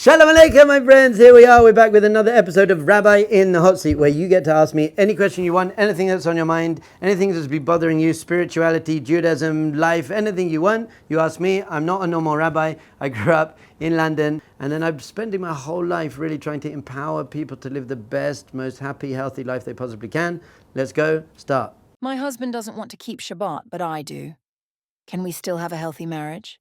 Shalom Aleichem, my friends. Here we are. We're back with another episode of Rabbi in the Hot Seat, where you get to ask me any question you want, anything that's on your mind, anything that's been bothering you, spirituality, Judaism, life, anything you want, you ask me. I'm not a normal rabbi. I grew up in London, and then I'm spending my whole life really trying to empower people to live the best, most happy, healthy life they possibly can. Let's go. Start. My husband doesn't want to keep Shabbat, but I do. Can we still have a healthy marriage?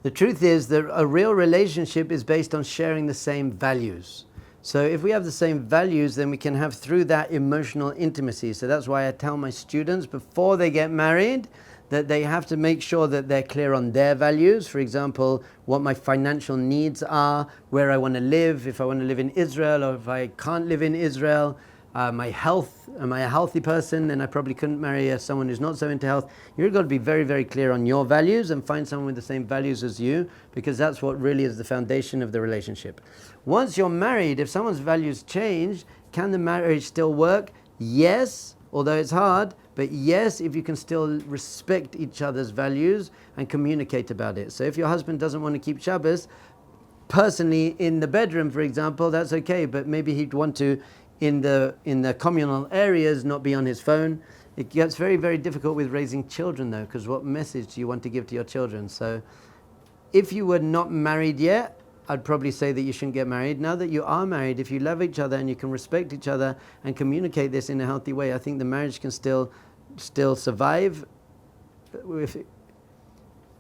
The truth is that a real relationship is based on sharing the same values. So if we have the same values, then we can have through that emotional intimacy. So that's why I tell my students before they get married that they have to make sure that they're clear on their values. For example, what my financial needs are, where I want to live, if I want to live in Israel or if I can't live in Israel. My health, am I a healthy person? Then I probably couldn't marry someone who's not so into health. You've got to be very, very clear on your values and find someone with the same values as you, because that's what really is the foundation of the relationship. Once you're married, if someone's values change, can the marriage still work? Yes, although it's hard, but yes, if you can still respect each other's values and communicate about it. So if your husband doesn't want to keep Shabbos, personally in the bedroom, for example, that's okay, but maybe he'd want to in the communal areas, not be on his phone. It gets very, very difficult with raising children though, because what message do you want to give to your children? So if you were not married yet, I'd probably say that you shouldn't get married. Now that you are married, if you love each other and you can respect each other and communicate this in a healthy way, I think the marriage can still survive.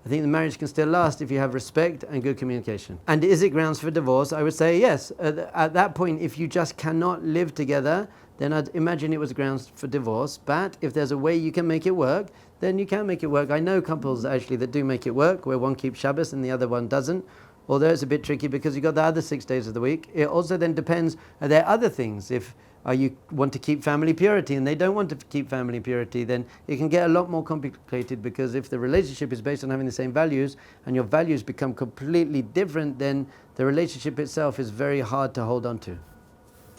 I think the marriage can still last if you have respect and good communication. And is it grounds for divorce? I would say yes. At that point, if you just cannot live together, then I'd imagine it was grounds for divorce. But if there's a way you can make it work, then you can make it work. I know couples actually that do make it work, where one keeps Shabbos and the other one doesn't. Although it's a bit tricky because you've got the other 6 days of the week. It also then depends, are there other things? If you want to keep family purity and they don't want to keep family purity, then it can get a lot more complicated, because if the relationship is based on having the same values and your values become completely different, then the relationship itself is very hard to hold on to.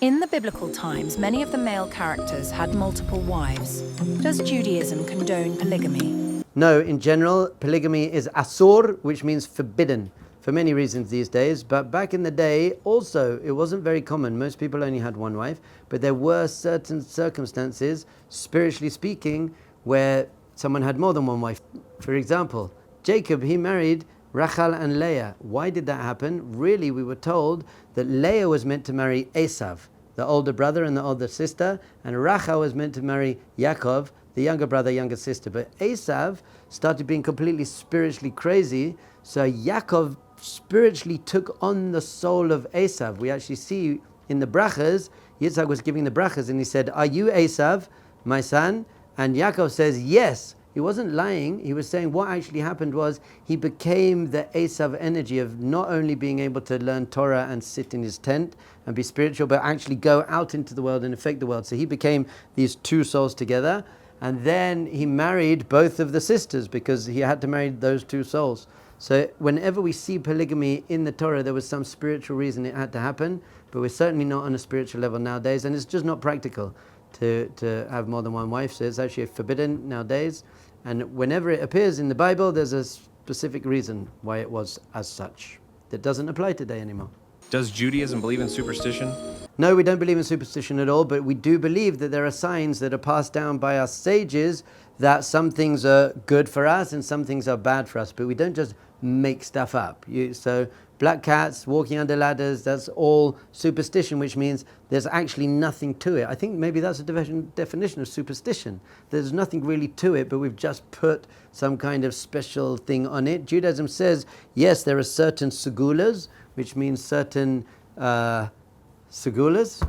In the biblical times, many of the male characters had multiple wives. Does Judaism condone polygamy? No, in general, polygamy is asur, which means forbidden, for many reasons these days. But back in the day, also, it wasn't very common. Most people only had one wife, but there were certain circumstances, spiritually speaking, where someone had more than one wife. For example, Jacob, he married Rachel and Leah. Why did that happen? Really, we were told that Leah was meant to marry Esav, the older brother and the older sister, and Rachel was meant to marry Yaakov, the younger brother, younger sister. But Esav started being completely spiritually crazy, so Yaakov spiritually took on the soul of Esav. We actually see in the brachas, Yitzhak was giving the brachas and he said, "Are you Esav, my son?" And Yaakov says, "Yes." He wasn't lying. He was saying what actually happened was he became the Esav energy of not only being able to learn Torah and sit in his tent and be spiritual, but actually go out into the world and affect the world. So he became these two souls together. And then he married both of the sisters because he had to marry those two souls. So whenever we see polygamy in the Torah, there was some spiritual reason it had to happen, but we're certainly not on a spiritual level nowadays, and it's just not practical to have more than one wife. So it's actually forbidden nowadays. And whenever it appears in the Bible, there's a specific reason why it was as such. That doesn't apply today anymore. Does Judaism believe in superstition? No, we don't believe in superstition at all, but we do believe that there are signs that are passed down by our sages that some things are good for us and some things are bad for us, but we don't just make stuff up. So black cats walking under ladders, that's all superstition, which means there's actually nothing to it. I think maybe that's a definition of superstition. There's nothing really to it, but we've just put some kind of special thing on it. Judaism says, yes, there are certain segulas, which means certain segulas.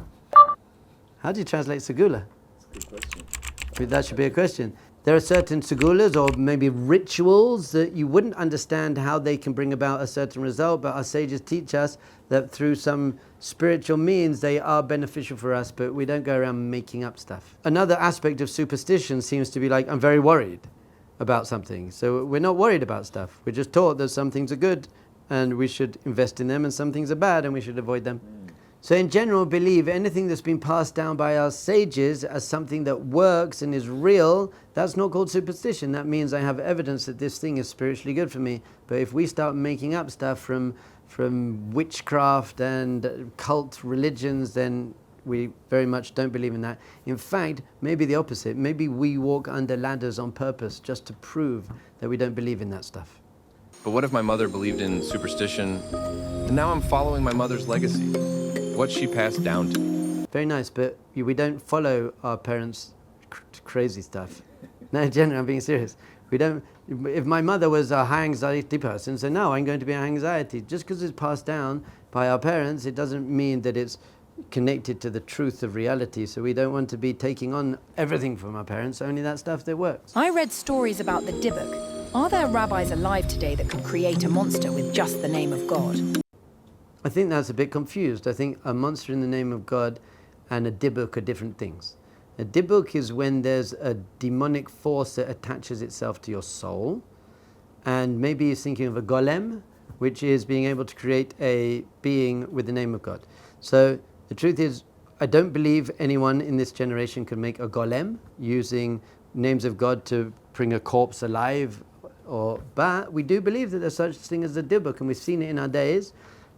How do you translate segula? That's a good question. That should be a question. There are certain segulas or maybe rituals that you wouldn't understand how they can bring about a certain result, but our sages teach us that through some spiritual means they are beneficial for us, but we don't go around making up stuff. Another aspect of superstition seems to be like, I'm very worried about something. So we're not worried about stuff. We're just taught that some things are good and we should invest in them, and some things are bad and we should avoid them. So in general, believe anything that's been passed down by our sages as something that works and is real, that's not called superstition. That means I have evidence that this thing is spiritually good for me. But if we start making up stuff from from witchcraft and cult religions, then we very much don't believe in that. In fact, maybe the opposite. Maybe we walk under ladders on purpose just to prove that we don't believe in that stuff. But what if my mother believed in superstition, and now I'm following my mother's legacy? What she passed down to me. Very nice, but we don't follow our parents' crazy stuff. No, generally, I'm being serious. We don't. If my mother was a high anxiety person, so now I'm going to be high anxiety. Just because it's passed down by our parents, it doesn't mean that it's connected to the truth of reality. So we don't want to be taking on everything from our parents, only that stuff that works. I read stories about the Dybbuk. Are there rabbis alive today that could create a monster with just the name of God? I think that's a bit confused. I think a monster in the name of God and a Dybbuk are different things. A Dybbuk is when there's a demonic force that attaches itself to your soul. And maybe you're thinking of a golem, which is being able to create a being with the name of God. So the truth is, I don't believe anyone in this generation can make a golem using names of God to bring a corpse alive. But we do believe that there's such a thing as a Dybbuk, and we've seen it in our days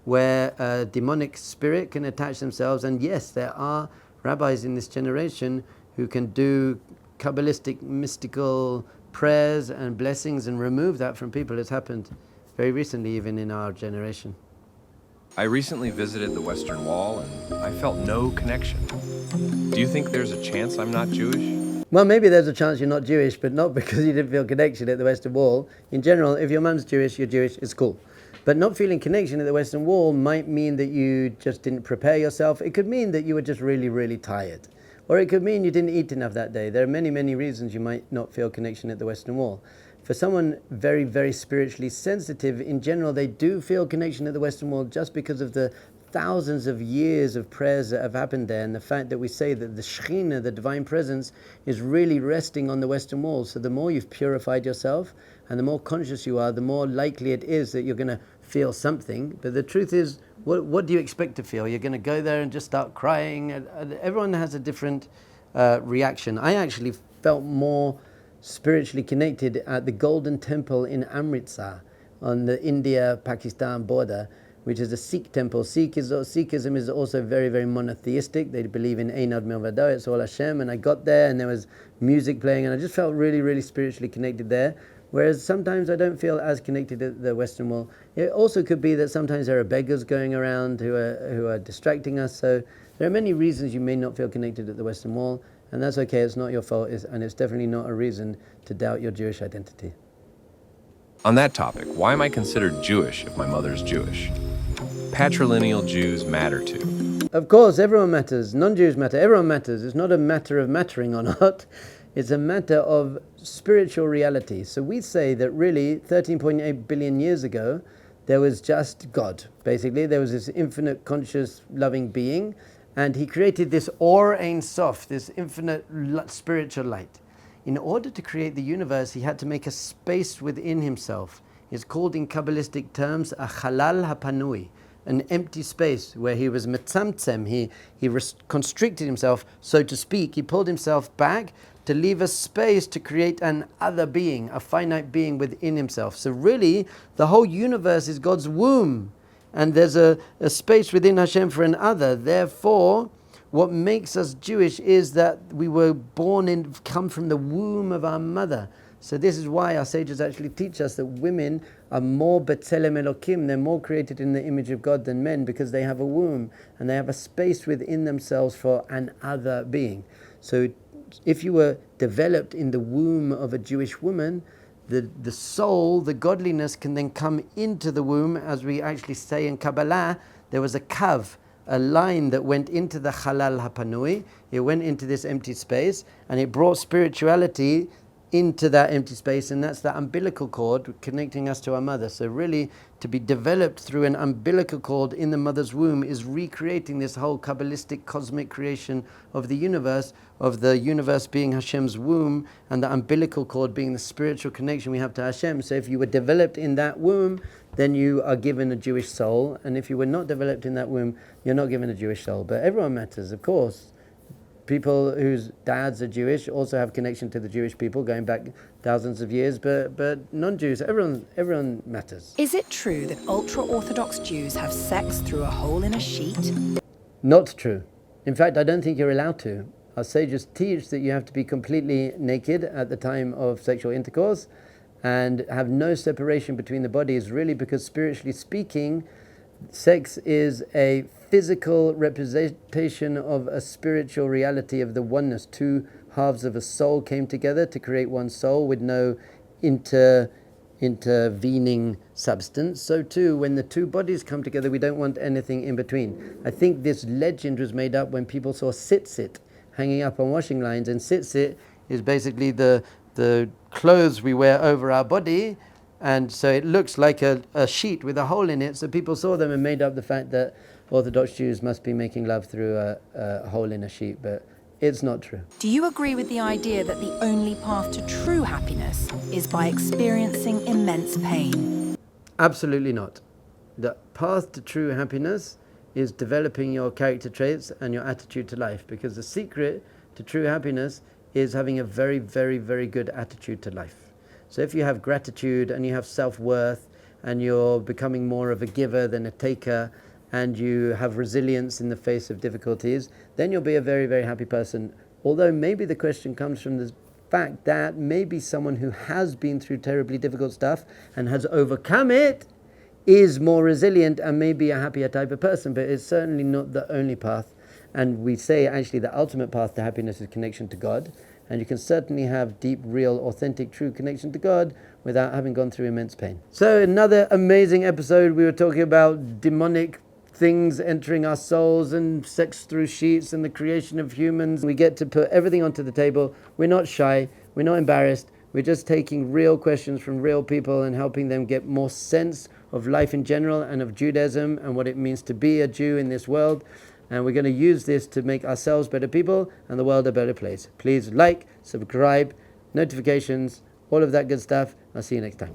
where a demonic spirit can attach themselves. And yes, there are rabbis in this generation who can do Kabbalistic, mystical prayers and blessings and remove that from people. It's happened very recently, even in our generation. I recently visited the Western Wall, and I felt no connection. Do you think there's a chance I'm not Jewish? Well, maybe there's a chance you're not Jewish, but not because you didn't feel connection at the Western Wall. In general, if your mum's Jewish, you're Jewish, it's cool. But not feeling connection at the Western Wall might mean that you just didn't prepare yourself. It could mean that you were just really, really tired. Or it could mean you didn't eat enough that day. There are many, many reasons you might not feel connection at the Western Wall. For someone very, very spiritually sensitive, in general, they do feel connection at the Western Wall just because of the thousands of years of prayers that have happened there, and the fact that we say that the Shekhinah, the divine presence, is really resting on the Western Wall. So the more you've purified yourself and the more conscious you are, the more likely it is that you're going to feel something. But the truth is, what do you expect to feel? You're going to go there and just start crying? Everyone has a different reaction. I actually felt more spiritually connected at the Golden Temple in Amritsar on the India-Pakistan border, which is a Sikh temple. Sikhism is also very, very monotheistic. They believe in Einad Milvado, it's all Hashem. And I got there and there was music playing and I just felt really, really spiritually connected there. Whereas sometimes I don't feel as connected to the Western Wall. It also could be that sometimes there are beggars going around who are distracting us. So there are many reasons you may not feel connected at the Western Wall. And that's okay, it's not your fault, and it's definitely not a reason to doubt your Jewish identity. On that topic, why am I considered Jewish if my mother's Jewish? Patrilineal Jews matter too. Of course, everyone matters. Non-Jews matter. Everyone matters. It's not a matter of mattering or not. It's a matter of spiritual reality. So we say that really 13.8 billion years ago, there was just God. Basically, there was this infinite, conscious, loving being. And he created this Or Ein Sof, this infinite spiritual light. In order to create the universe, he had to make a space within himself. It's called in Kabbalistic terms a Halal HaPanui, an empty space where he was metzamtzem. He constricted himself, so to speak. He pulled himself back to leave a space to create an other being, a finite being within himself. So really, the whole universe is God's womb. And there's a space within Hashem for an other. Therefore, what makes us Jewish is that we were come from the womb of our mother. So this is why our sages actually teach us that women are more B'Tselem Elokim, they're more created in the image of God than men, because they have a womb and they have a space within themselves for an other being. So if you were developed in the womb of a Jewish woman, the soul, the godliness can then come into the womb. As we actually say in Kabbalah, there was a kav, a line that went into the Halal HaPanui. It went into this empty space and it brought spirituality into that empty space, and that's the umbilical cord connecting us to our mother. So really, to be developed through an umbilical cord in the mother's womb is recreating this whole Kabbalistic cosmic creation of the universe being Hashem's womb, and the umbilical cord being the spiritual connection we have to Hashem. So if you were developed in that womb, then you are given a Jewish soul, and if you were not developed in that womb, you're not given a Jewish soul. But everyone matters, of course. people whose dads are Jewish also have connection to the Jewish people going back thousands of years, but non-Jews, everyone matters. Is it true that ultra-Orthodox Jews have sex through a hole in a sheet? Not true. In fact, I don't think you're allowed to. Our sages teach that you have to be completely naked at the time of sexual intercourse and have no separation between the bodies, really, because spiritually speaking, sex is a physical representation of a spiritual reality of the oneness. Two halves of a soul came together to create one soul with no intervening substance. So too, when the two bodies come together, we don't want anything in between. I think this legend was made up when people saw tzitzit hanging up on washing lines, and tzitzit is basically the clothes we wear over our body, and so it looks like a sheet with a hole in it. So people saw them and made up the fact that Orthodox Jews must be making love through a hole in a sheet, but it's not true. Do you agree with the idea that the only path to true happiness is by experiencing immense pain? Absolutely not. The path to true happiness is developing your character traits and your attitude to life, because the secret to true happiness is having a very, very, very good attitude to life. So if you have gratitude and you have self-worth and you're becoming more of a giver than a taker, and you have resilience in the face of difficulties, then you'll be a very, very happy person. Although maybe the question comes from the fact that maybe someone who has been through terribly difficult stuff and has overcome it is more resilient and maybe a happier type of person, but it's certainly not the only path. And we say actually the ultimate path to happiness is connection to God, and you can certainly have deep, real, authentic, true connection to God without having gone through immense pain. So another amazing episode. We were talking about demonic things entering our souls and sex through sheets and the creation of humans. We get to put everything onto the table. We're not shy, we're not embarrassed, we're just taking real questions from real people and helping them get more sense of life in general and of Judaism and what it means to be a Jew in this world. And we're going to use this to make ourselves better people and the world a better place. Please like, subscribe, notifications, all of that good stuff. I'll see you next time.